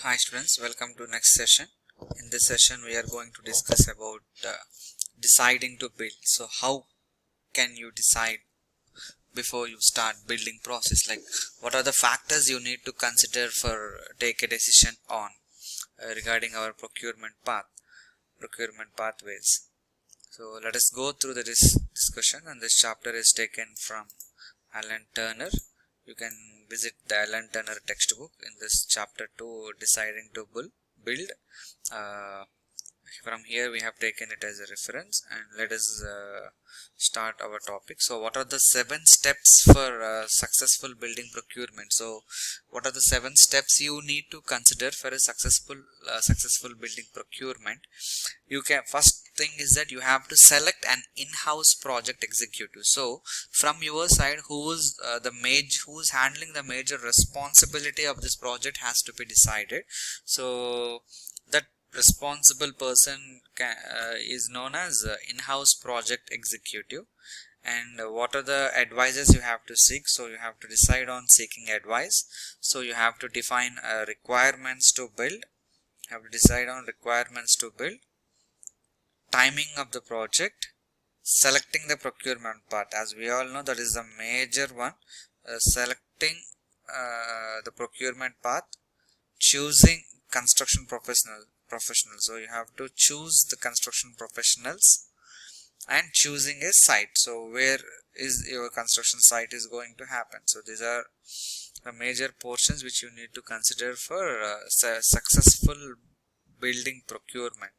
Hi students, welcome to next session. In this session we are going to discuss about deciding to build. So how can you decide before you start building process? Like what are the factors you need to consider for take a decision on regarding our procurement pathways. So let us go through this discussion, and this chapter is taken from Alan Turner. You can visit the Alan Turner textbook in this chapter 2, deciding to build. Uh, from here we have taken it as a reference, and let us start our topic. So what are the 7 steps for successful building procurement? So what are the 7 steps you need to consider for a successful building procurement? You can, first thing is that you have to select an in-house project executive. So from your side, who's handling the major responsibility of this project has to be decided. So that responsible person is known as in-house project executive. And what are the advices you have to seek? So you have to decide on seeking advice. So you have to define requirements to build. Timing of the project, selecting the procurement path. As we all know, that is the major one. Selecting the procurement path, choosing construction professionals. So you have to choose the construction professionals, and choosing a site. So where is your construction site is going to happen? So these are the major portions which you need to consider for successful building procurement.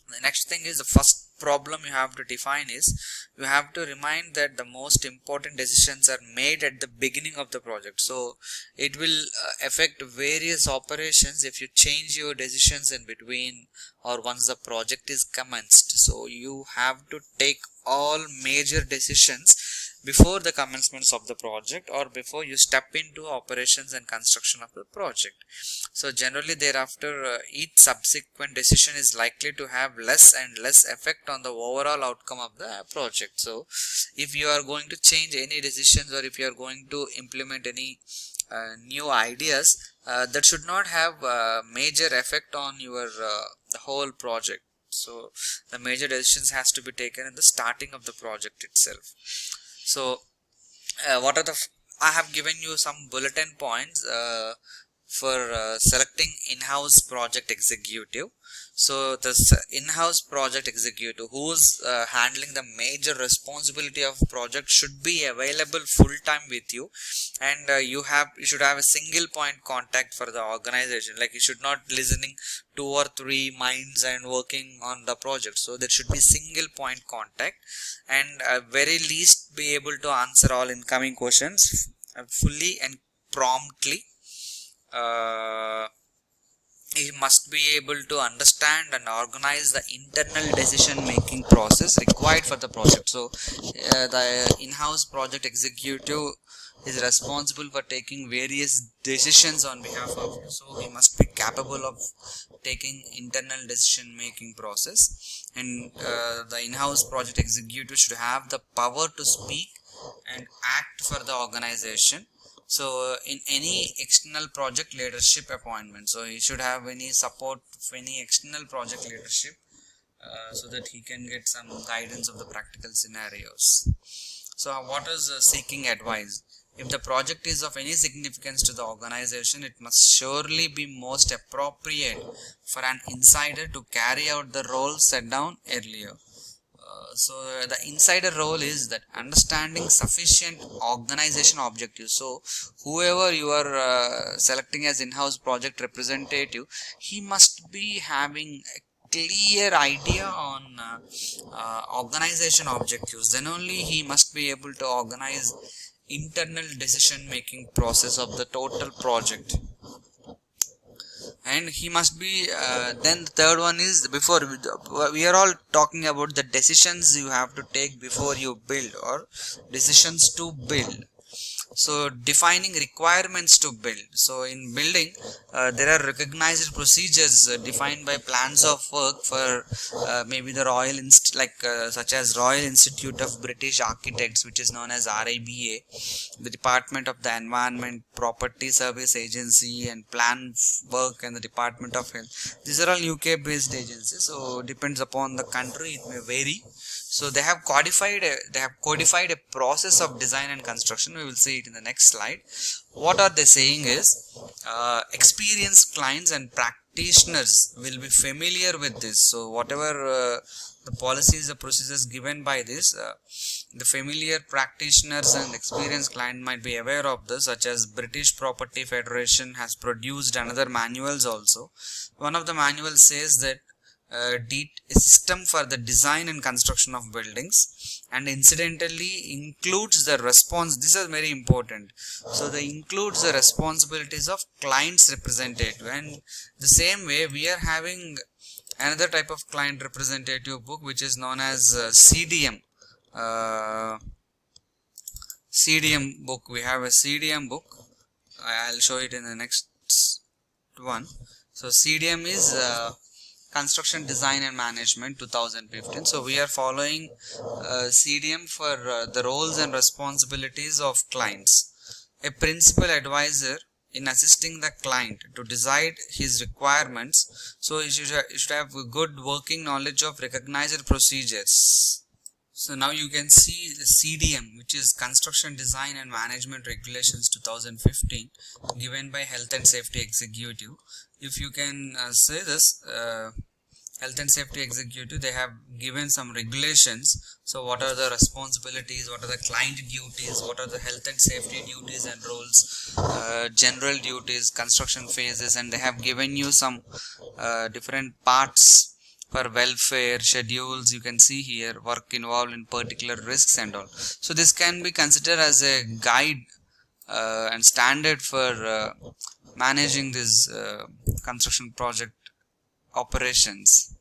The next thing is, the first problem you have to define is, you have to remind that the most important decisions are made at the beginning of the project. So it will affect various operations if you change your decisions in between or once the project is commenced. So you have to take all major decisions before the commencements of the project, or before you step into operations and construction of the project. So generally thereafter, each subsequent decision is likely to have less and less effect on the overall outcome of the project. So if you are going to change any decisions, or if you are going to implement any new ideas, that should not have major effect on your the whole project. So the major decisions has to be taken in the starting of the project itself. So what are I have given you some bulletin points for selecting in-house project executive. So the in-house project executive who's handling the major responsibility of project should be available full-time with you, and you should have a single point contact for the organization. Like, you should not listening 2 or 3 minds and working on the project. So there should be single point contact, and very least be able to answer all incoming questions fully and promptly. He must be able to understand and organize the internal decision making process required for the project. So the in-house project executive is responsible for taking various decisions on behalf of you. So he must be capable of taking internal decision making process, and the in-house project executive should have the power to speak and act for the organization. So in any external project leadership appointment, so he should have any support of any external project leadership, so that he can get some guidance of the practical scenarios. So what is seeking advice? If the project is of any significance to the organization, it must surely be most appropriate for an insider to carry out the role set down earlier. So the insider role is that understanding sufficient organization objectives. So whoever you are selecting as in-house project representative, he must be having a clear idea on organization objectives. Then only he must be able to organize internal decision making process of the total project. And he must be then the third one is, before we are all talking about the decisions you have to take before you build, or decisions to build. So defining requirements to build. So in building, there are recognized procedures defined by plans of work for maybe the such as Royal Institute of British Architects, which is known as RIBA, the Department of the Environment, Property Service Agency, and Plan Work, and the Department of Health. These are all UK based agencies, so depends upon the country, it may vary. So they have codified a process of design and construction. We will see it in the next slide. What are they saying is experienced clients and practitioners will be familiar with this. So whatever the policies, the procedures given by this, the familiar practitioners and experienced client might be aware of this, such as British Property Federation has produced another manuals also. One of the manuals says that a system for the design and construction of buildings, and incidentally includes the response. This is very important. So they includes the responsibilities of client's representative, and the same way we are having another type of client representative book, which is known as CDM. CDM book. We have a CDM book. I'll show it in the next one. So CDM is Construction Design and Management 2015. So we are following CDM for the roles and responsibilities of clients. A principal advisor in assisting the client to decide his requirements. So you should have a good working knowledge of recognized procedures. So now you can see the CDM, which is Construction Design and Management Regulations 2015, given by Health and Safety Executive. If you can say this, Health and Safety Executive, they have given some regulations. So what are the responsibilities, what are the client duties, what are the health and safety duties and roles, general duties, construction phases, and they have given you some different parts for welfare, schedules. You can see here work involved in particular risks and all. So this can be considered as a guide and standard for managing this construction project operations.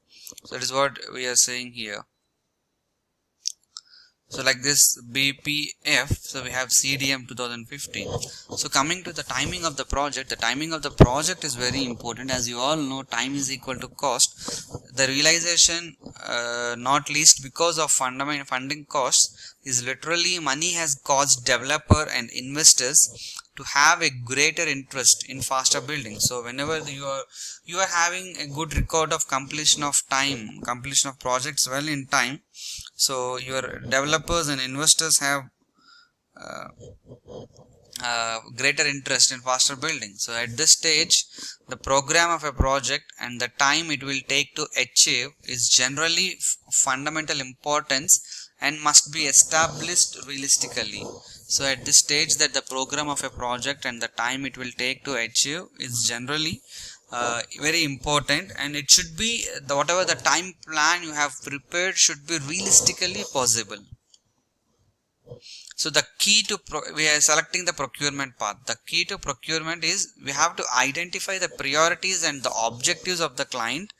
So that is what we are saying here. So like this BPF, so we have CDM 2015. So coming to the timing of the project is very important. As you all know, time is equal to cost. The realization, not least because of funding costs, is literally money has caused developer and investors to have a greater interest in faster building. So whenever you are having a good record of completion of projects well in time, so your developers and investors have greater interest in faster building. So at this stage, the program of a project and the time it will take to achieve is generally fundamental importance and must be established realistically. So at this stage, that the program of a project and the time it will take to achieve is generally very important, and it should be whatever the time plan you have prepared should be realistically possible. So the key to we are selecting the procurement path. The key to procurement is we have to identify the priorities and the objectives of the client,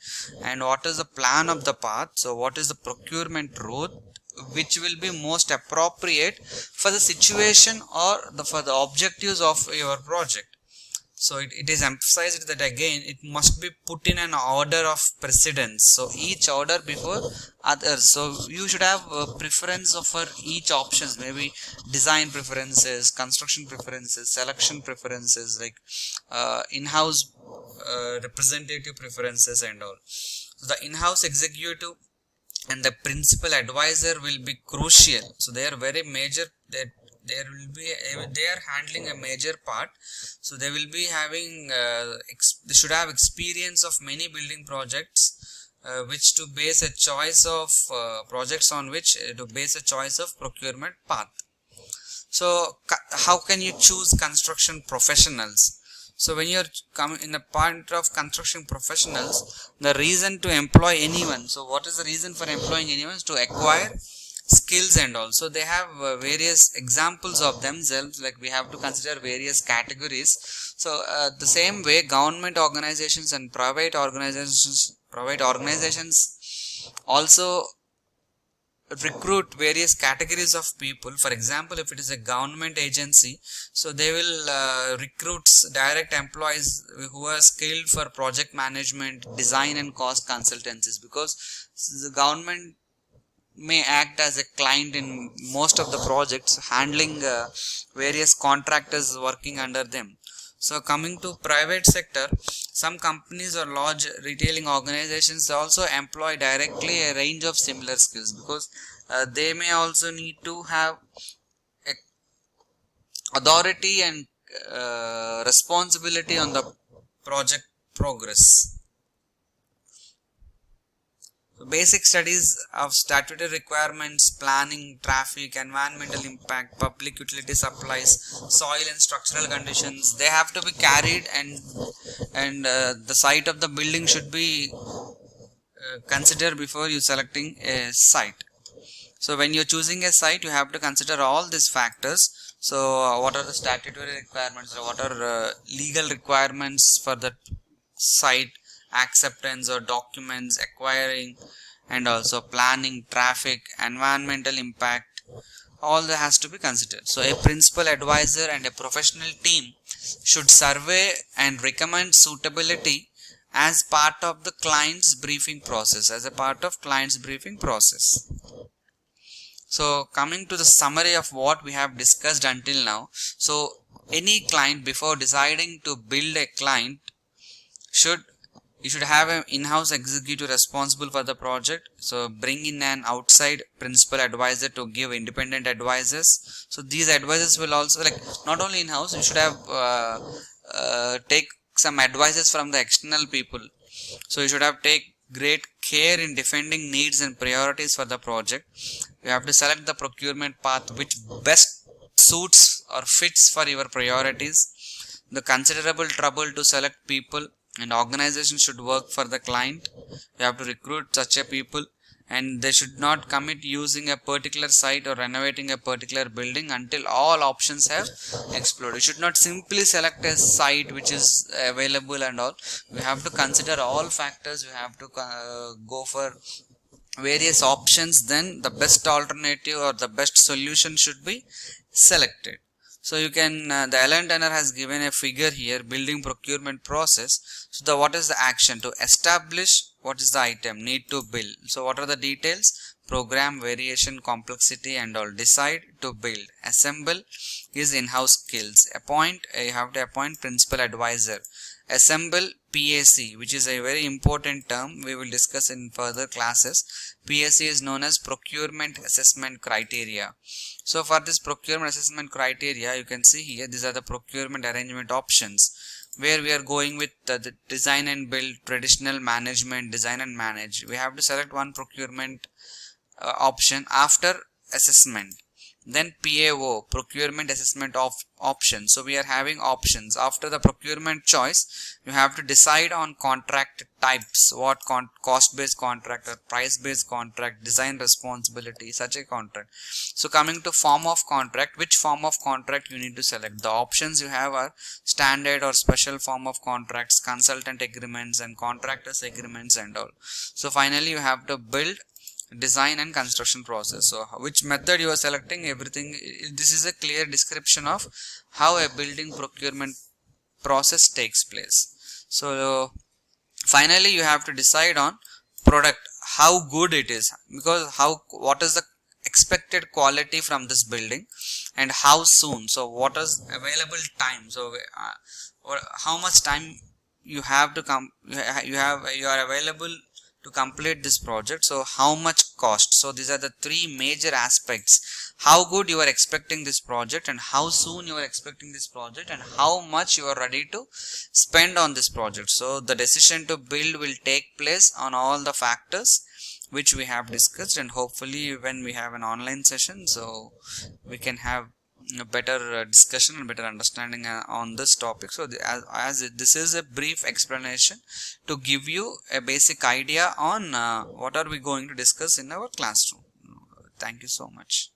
and what is the plan of the path. So what is the procurement route which will be most appropriate for the situation or for the objectives of your project. So it is emphasized that again it must be put in an order of precedence. So each order before others. So you should have a preference for each options, maybe design preferences, construction preferences, selection preferences, like in-house representative preferences and all. So the in-house executive and the principal advisor will be crucial. So they are very major. They are handling a major part. So they will be having they should have experience of many building projects, which to base a choice of projects on which to base a choice of procurement path. So how can you choose construction professionals? So when you're coming in the point of construction professionals, the reason to employ anyone. So what is the reason for employing anyone? Is to acquire skills and all. So they have various examples of themselves, like we have to consider various categories. So the same way, government organizations and private organizations also recruit various categories of people. For example, if it is a government agency, so they will recruit direct employees who are skilled for project management, design and cost consultancies, because the government may act as a client in most of the projects, handling various contractors working under them. So coming to private sector, some companies or large retailing organizations also employ directly a range of similar skills, because they may also need to have a authority and responsibility on the project progress. So basic studies of statutory requirements, planning, traffic, environmental impact, public utility supplies, soil and structural conditions, they have to be carried, and the site of the building should be considered before you selecting a site. So when you're choosing a site, you have to consider all these factors. So what are the statutory requirements, or what are legal requirements for the site, acceptance or documents, acquiring, and also planning, traffic, environmental impact, all that has to be considered. So a principal advisor and a professional team should survey and recommend suitability as part of the client's briefing process, So coming to the summary of what we have discussed until now. So any client, before deciding to build a client, you should have an in-house executive responsible for the project. So bring in an outside principal advisor to give independent advices. So these advisors will also, like, not only in-house, you should have take some advices from the external people. So you should have take great care in defending needs and priorities for the project. You have to select the procurement path which best suits or fits for your priorities. The considerable trouble to select people, and organization should work for the client. You have to recruit such a people, and they should not commit using a particular site or renovating a particular building until all options have explored. You should not simply select a site which is available and all. We have to consider all factors. We have to go for various options, then the best alternative or the best solution should be selected. So you can, the Ellen Turner has given a figure here, building procurement process. So what is the action? To establish what is the item, need to build. So what are the details? Program, variation, complexity and all. Decide to build. Assemble is in-house skills. Appoint, you have to appoint principal advisor. Assemble PAC, which is a very important term we will discuss in further classes. PAC is known as Procurement Assessment Criteria. So for this procurement assessment criteria, you can see here, these are the procurement arrangement options, where we are going with the design and build, traditional management, design and manage. We have to select one procurement option after assessment. Then PAO, procurement assessment of options. So we are having options. After the procurement choice, you have to decide on contract types, what cost based contract or price based contract, design responsibility, such a contract. So coming to form of contract, which form of contract you need to select. The options you have are standard or special form of contracts, consultant agreements and contractors agreements and all. So finally you have to build, design and construction process. So which method you are selecting, everything, this is a clear description of how a building procurement process takes place. So finally you have to decide on product, how good it is, because what is the expected quality from this building and how soon. So what is available time, so how much time you have to you are available to complete this project. So how much cost. So these are the three major aspects: how good you are expecting this project, and how soon you are expecting this project, and how much you are ready to spend on this project. So the decision to build will take place on all the factors which we have discussed, and hopefully when we have an online session, so we can have a better discussion and better understanding on this topic. So this is a brief explanation to give you a basic idea on what are we going to discuss in our classroom. Thank you so much.